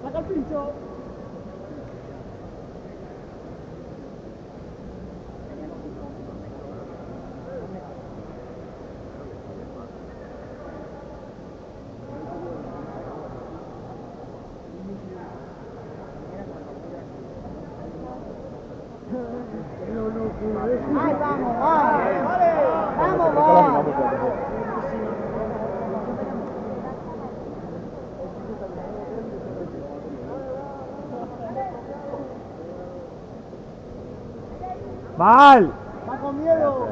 Saca el pincho. ¡Ay, vamos, va! ¡Vamos, va! ¡Mal! ¡Va con miedo!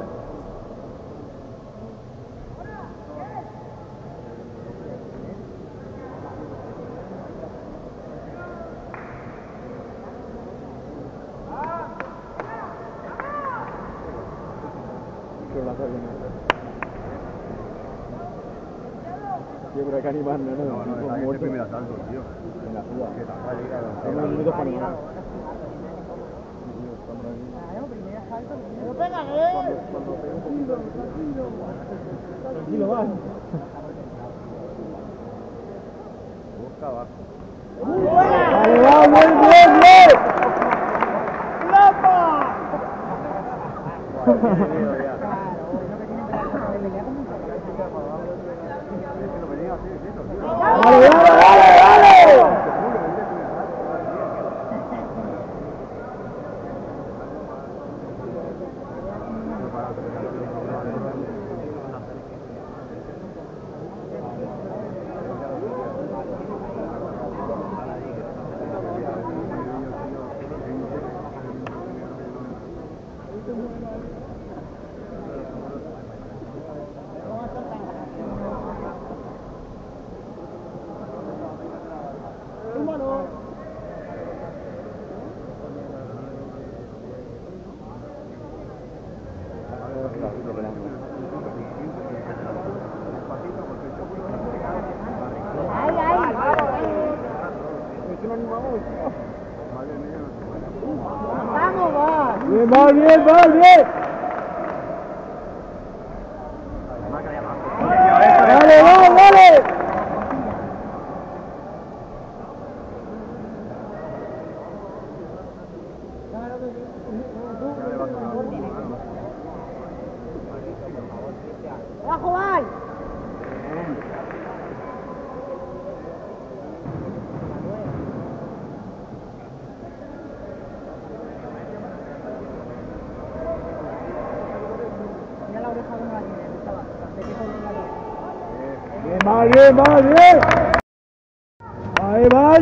Yo creo que animarme, ¿no? No, es el primer asalto, tío. En la suya. Que tarda en llegar a Unos minutos para animar. ¡Pero pégale! Tranquilo, tranquilo. Tranquilo, va. busca abajo. ¡Vale, va! ¡Bien, bien, bien! ¡Lapa! ¡Dale, dale, dale, dale! ¡Ay, ay! ¡Vamos, va! ¡Bien, va, bien, va, bien! ¡Dale, va, dale! ¡Abajo, va! Mira la oreja como la tiene, chaval. Bien, va, bien, va, bien. Ahí va.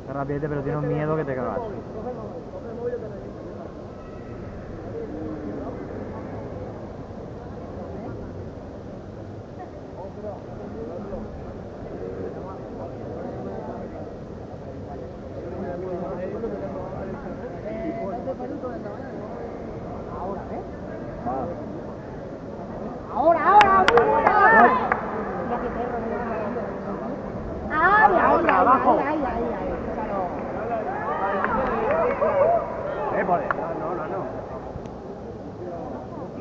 Está rapidete, pero tiene un miedo que te cagas. ¡Ahora, ahora! Mira qué perro. ¡Ay, ay, ay, ay, ay, ay!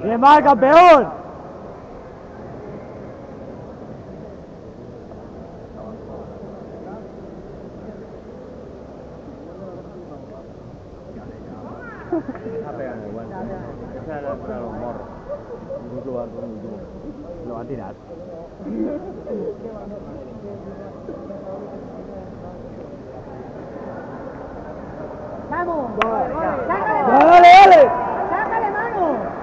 Bien, va, campeón. Está pegando igual. Esa era para los morros. Lo va a tirar. ¡Vamos! ¡Dale, ¡Sácale! dale! ¡Sácale, mano!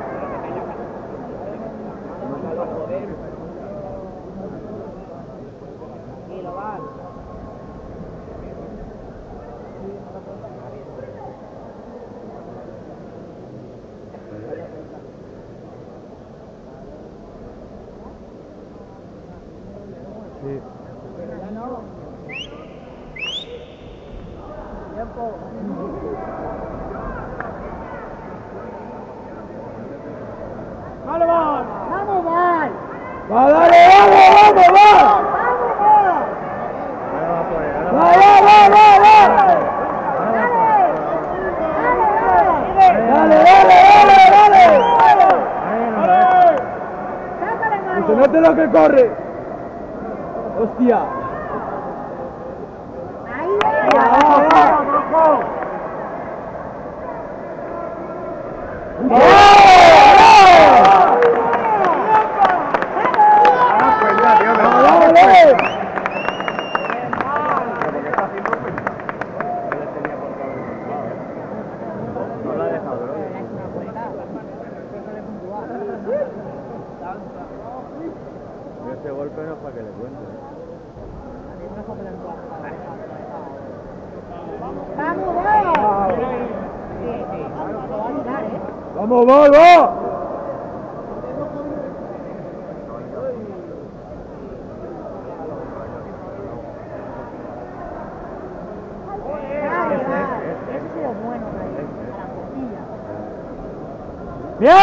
Sí. Tiempo. ¡Vale, va! ¡Vamos, Val! ¡Va, dale, vamos, vamos, va! ¡Vamos, Val! Ahora va por él, ahora ¡Va, va, va, va, va! ¡Dale! ¡Dale, dale, dale, dale! ¡Sácale, mano! ¡Usted no te lo que corre! ¡Hostia! ¡Ahí! no lo ha dejado, ¿no? Ese golpe no es para que le cuente. ¡Vamos, Val! ¡Vamos, va, va! ¡Dale, Val! Eso ha sido bueno, ahí. A la costilla. ¡Bien!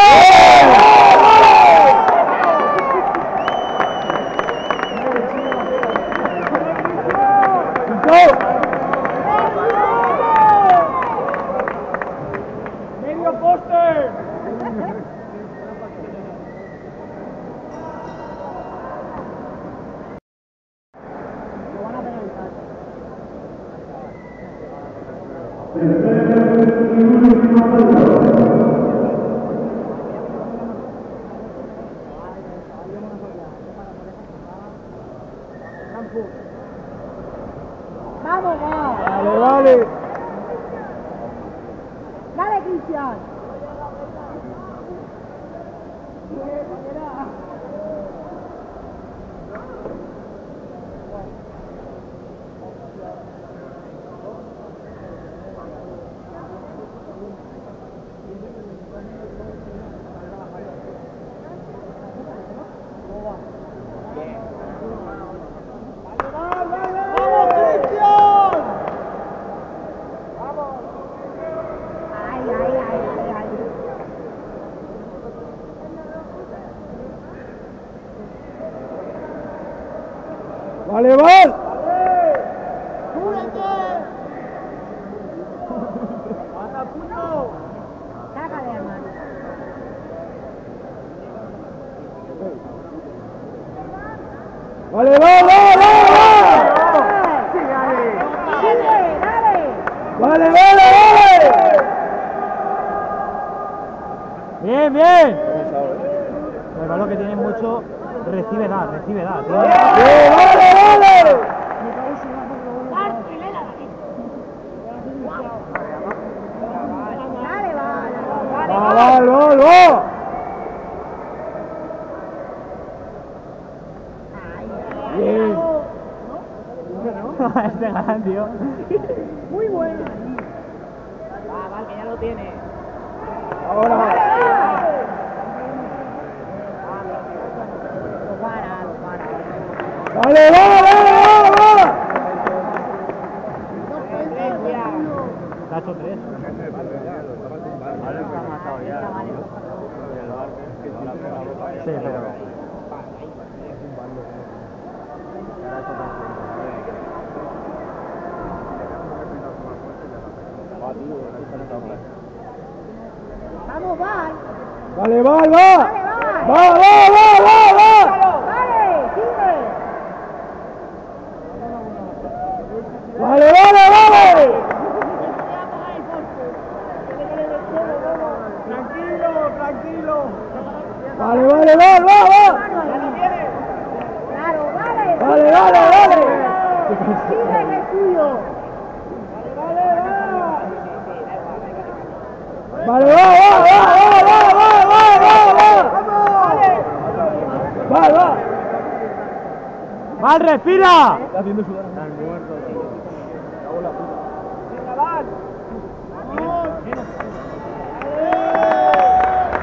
¡Medio poste! Lo van a penalizar. ¡Vamos, Val! ¡Vale, vale! ¡Dale, Cristian! ¡Vamos, Cristian! ¡Ay, ay, ay, ay, ay! ¡Vale, va! ¡Anda, puño! ¡Sácale, hermano! ¡Vale, va, va, va, va! ¡Sigue, dale! ¡Vale, vale, vale! Bien, bien. El balón que tiene mucho, recibe da, tío. ¡Bien, vale, vale! ¡Dale, Val! ¡Va, va, va, va! Bien. Este gana, tío. ¡Muy bueno! Val, que ya lo tiene. Ahora. Lo para, lo para. ¡Vale, va, va, va, va! Ha hecho 3. Ahora está matado ya. Sí, pero... ¡Vamos, Val! ¡Vale, va, va! ¡Dale, Val! ¡Va, va, va, va, va! ¡Dale, sigue! ¡Vale, vale, vale! Tranquilo, tranquilo. ¡Vale, vale, va, va, va! ¡Claro, dale! ¡Vale, vale, vale! ¡Sigue, que es tuyo! ¡Vale, va, va, va, va, va, va, va, va! ¡Va, va! ¡Val, respira! Está haciendo sudar. Están muertos. Venga, Val.